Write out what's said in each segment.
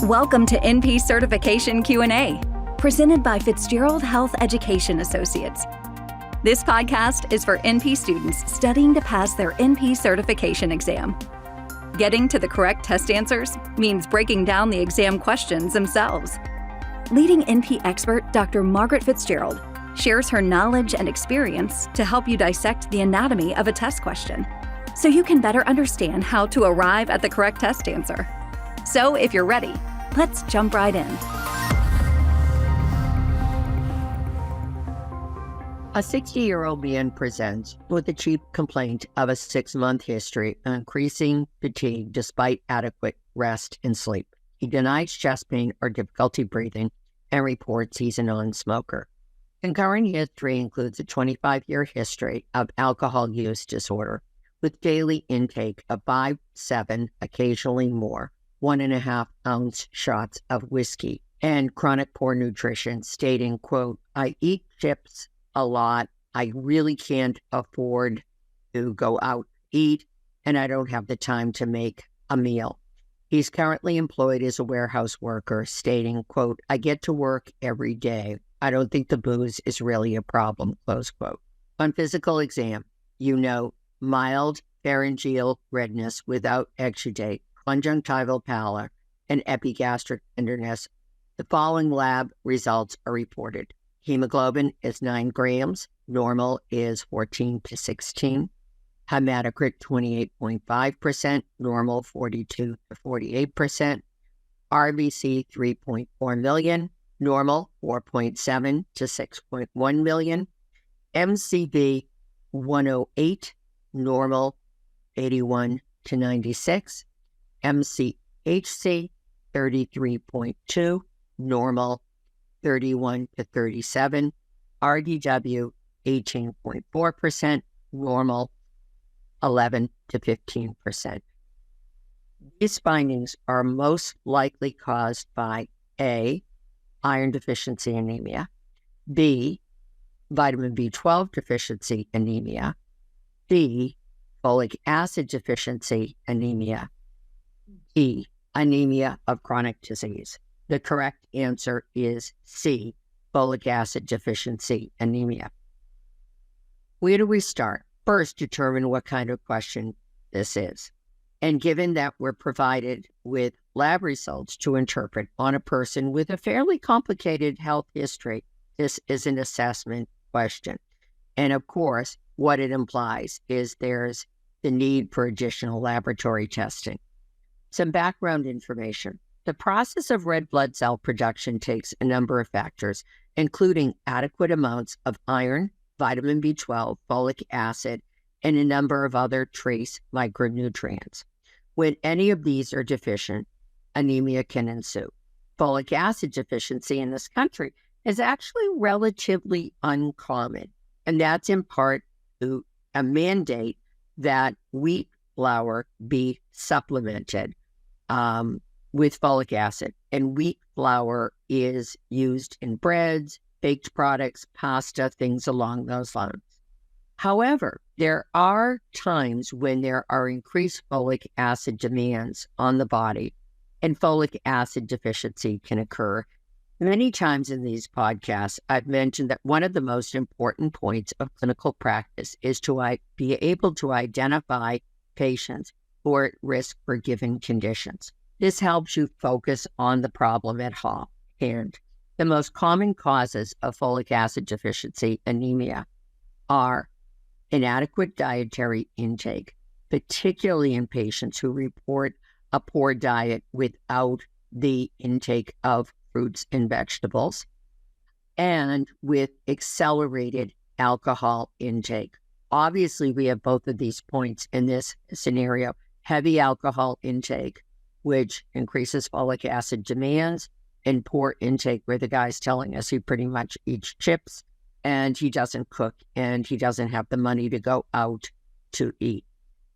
Welcome to NP Certification Q&A, presented by Fitzgerald Health Education Associates. This podcast is for NP students studying to pass their NP certification exam. Getting to the correct test answers means breaking down the exam questions themselves. Leading NP expert Dr. Margaret Fitzgerald shares her knowledge and experience to help you dissect the anatomy of a test question, so you can better understand how to arrive at the correct test answer. So if you're ready, let's jump right in. A 60-year-old man presents with a chief complaint of a 6-month history of increasing fatigue despite adequate rest and sleep. He denies chest pain or difficulty breathing and reports he's a non-smoker. Concurrent history includes a 25-year history of alcohol use disorder with daily intake of 5, 7, occasionally more, 1.5-ounce shots of whiskey, and chronic poor nutrition, stating, quote, "I eat chips a lot. I really can't afford to go out to eat, and I don't have the time to make a meal." He's currently employed as a warehouse worker, stating, quote, "I get to work every day. I don't think the booze is really a problem," close quote. On physical exam, you note mild pharyngeal redness without exudate, conjunctival pallor, and epigastric tenderness. The following lab results are reported. Hemoglobin is 9 grams. Normal is 14 to 16. Hematocrit 28.5%. Normal 42 to 48%. RBC 3.4 million. Normal 4.7 to 6.1 million. MCV 108. Normal 81 to 96. MCHC 33.2, normal 31 to 37, RDW 18.4%, normal 11 to 15%. These findings are most likely caused by A, iron deficiency anemia, B, vitamin B12 deficiency anemia, C, folic acid deficiency anemia, E, anemia of chronic disease. The correct answer is C, folic acid deficiency anemia. Where do we start? First, determine what kind of question this is. And given that we're provided with lab results to interpret on a person with a fairly complicated health history, this is an assessment question. And of course, what it implies is there's the need for additional laboratory testing. Some background information. The process of red blood cell production takes a number of factors, including adequate amounts of iron, vitamin B12, folic acid, and a number of other trace micronutrients. When any of these are deficient, anemia can ensue. Folic acid deficiency in this country is actually relatively uncommon, and that's in part to a mandate that wheat flour be supplemented with folic acid. And wheat flour is used in breads, baked products, pasta, things along those lines. However, there are times when there are increased folic acid demands on the body, and folic acid deficiency can occur. Many times in these podcasts, I've mentioned that one of the most important points of clinical practice is to be able to identify patients who are at risk for given conditions. This helps you focus on the problem at hand. The most common causes of folic acid deficiency anemia are inadequate dietary intake, particularly in patients who report a poor diet without the intake of fruits and vegetables, and with accelerated alcohol intake. Obviously, we have both of these points in this scenario. Heavy alcohol intake, which increases folic acid demands, and poor intake, where the guy's telling us he pretty much eats chips and he doesn't cook and he doesn't have the money to go out to eat.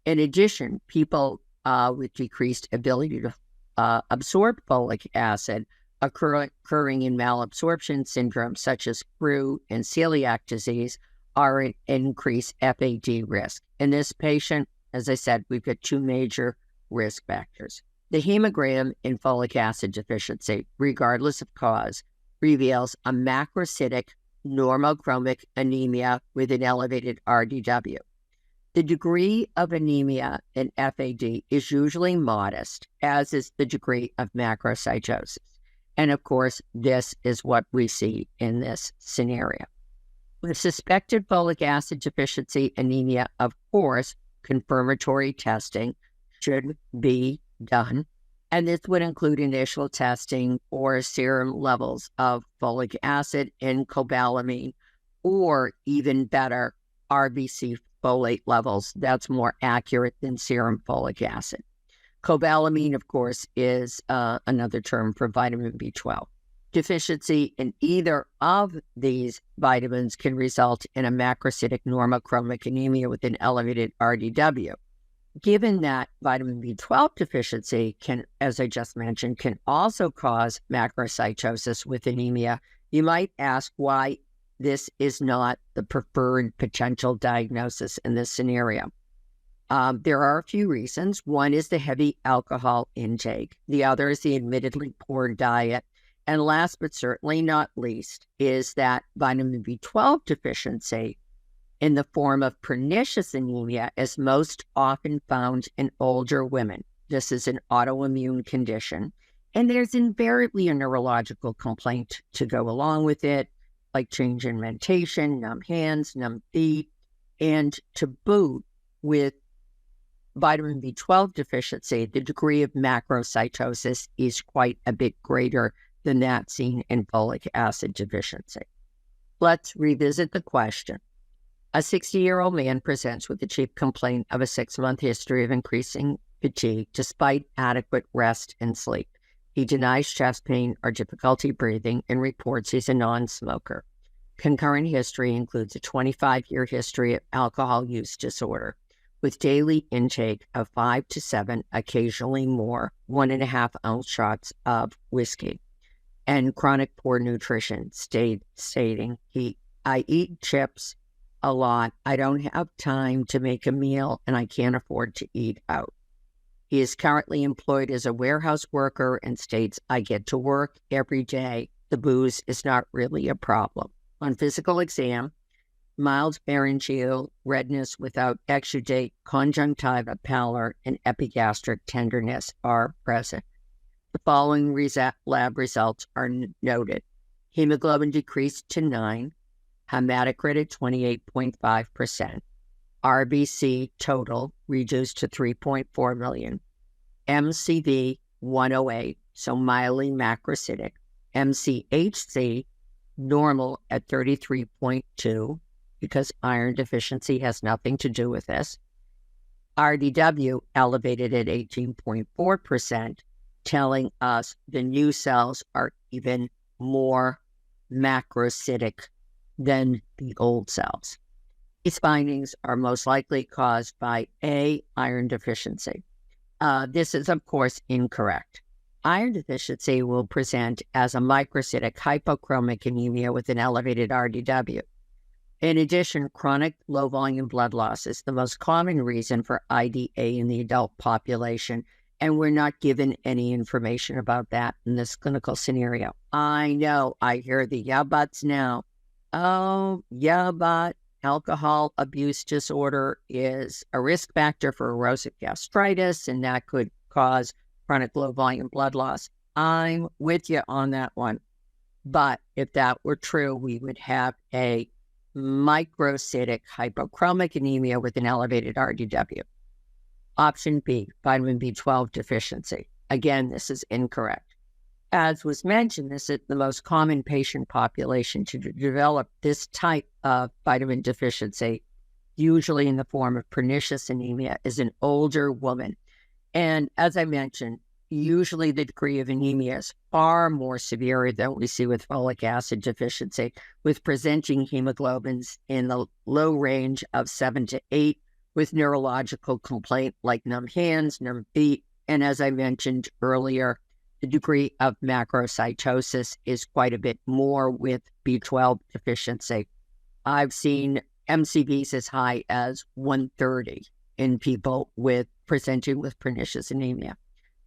In addition, people with decreased ability to absorb folic acid occurring in malabsorption syndromes such as Fru and celiac disease are at increased FAD risk. In this patient, as I said, we've got 2 major risk factors. The hemogram in folic acid deficiency, regardless of cause, reveals a macrocytic normochromic anemia with an elevated RDW. The degree of anemia in FAD is usually modest, as is the degree of macrocytosis. And of course, this is what we see in this scenario. With suspected folic acid deficiency anemia, of course, confirmatory testing should be done, and this would include initial testing or serum levels of folic acid and cobalamin, or even better, RBC folate levels. That's more accurate than serum folic acid. Cobalamin, of course, is another term for vitamin B12. Deficiency in either of these vitamins can result in a macrocytic normochromic anemia with an elevated RDW. Given that vitamin B12 deficiency can, as I just mentioned, can also cause macrocytosis with anemia, you might ask why this is not the preferred potential diagnosis in this scenario. There are a few reasons. One is the heavy alcohol intake. The other is the admittedly poor diet. And last but certainly not least is that vitamin B12 deficiency in the form of pernicious anemia is most often found in older women. This is an autoimmune condition, and there's invariably a neurological complaint to go along with it, like change in mentation, numb hands, numb feet, and to boot with vitamin B12 deficiency, the degree of macrocytosis is quite a bit greater than that seen in folic acid deficiency. Let's revisit the question. A 60-year-old man presents with the chief complaint of a 6-month history of increasing fatigue despite adequate rest and sleep. He denies chest pain or difficulty breathing and reports he's a non-smoker. Concurrent history includes a 25-year history of alcohol use disorder with daily intake of 5 to 7, occasionally more, 1.5 ounce shots of whiskey, and chronic poor nutrition, stating, I eat chips a lot. I don't have time to make a meal, and I can't afford to eat out. He is currently employed as a warehouse worker and states, I get to work every day. The booze is not really a problem. On physical exam, mild pharyngeal redness without exudate, conjunctival pallor, and epigastric tenderness are present. The following lab results are noted. Hemoglobin decreased to 9, hematocrit at 28.5%, RBC total reduced to 3.4 million, MCV 108, so mildly macrocytic, MCHC normal at 33.2, because iron deficiency has nothing to do with this, RDW elevated at 18.4%, telling us the new cells are even more macrocytic than the old cells. These findings are most likely caused by A, iron deficiency. This is, of course, incorrect. Iron deficiency will present as a microcytic hypochromic anemia with an elevated RDW. In addition, chronic low-volume blood loss is the most common reason for IDA in the adult population, and we're not given any information about that in this clinical scenario. I know, I hear the yeah buts now. Oh, yeah, but alcohol abuse disorder is a risk factor for erosive gastritis, and that could cause chronic low-volume blood loss. I'm with you on that one. But if that were true, we would have a microcytic hypochromic anemia with an elevated RDW. Option B, vitamin B12 deficiency. Again, this is incorrect. As was mentioned, this is the most common patient population to develop this type of vitamin deficiency, usually in the form of pernicious anemia, is an older woman. And as I mentioned, usually the degree of anemia is far more severe than we see with folic acid deficiency, with presenting hemoglobins in the low range of 7 to 8, with neurological complaint like numb hands, numb feet, and as I mentioned earlier, the degree of macrocytosis is quite a bit more with B12 deficiency. I've seen MCVs as high as 130 in people presenting with pernicious anemia.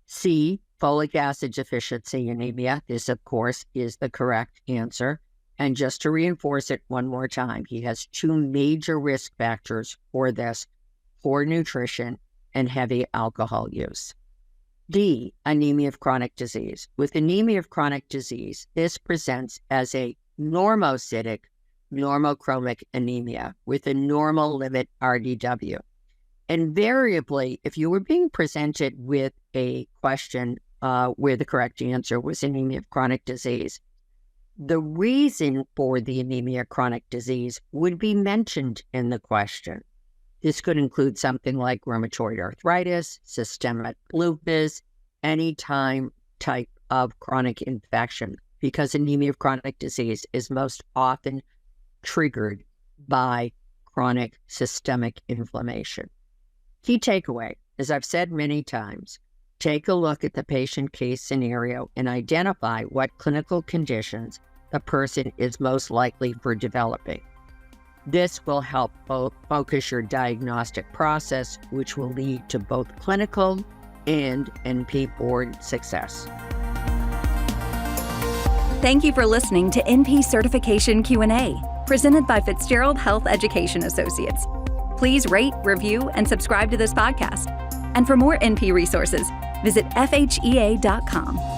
C, folic acid deficiency anemia. This, of course, is the correct answer. And just to reinforce it one more time, he has two major risk factors for this: poor nutrition and heavy alcohol use. D, anemia of chronic disease. With anemia of chronic disease, this presents as a normocytic, normochromic anemia with a normal limit RDW. Invariably, if you were being presented with a question where the correct answer was anemia of chronic disease, the reason for the anemia of chronic disease would be mentioned in the question. This could include something like rheumatoid arthritis, systemic lupus, any type of chronic infection, because anemia of chronic disease is most often triggered by chronic systemic inflammation. Key takeaway, as I've said many times, take a look at the patient case scenario and identify what clinical conditions the person is most likely for developing. This will help focus your diagnostic process, which will lead to both clinical and NP board success. Thank you for listening to NP Certification Q&A, presented by Fitzgerald Health Education Associates. Please rate, review, and subscribe to this podcast. And for more NP resources, visit FHEA.com.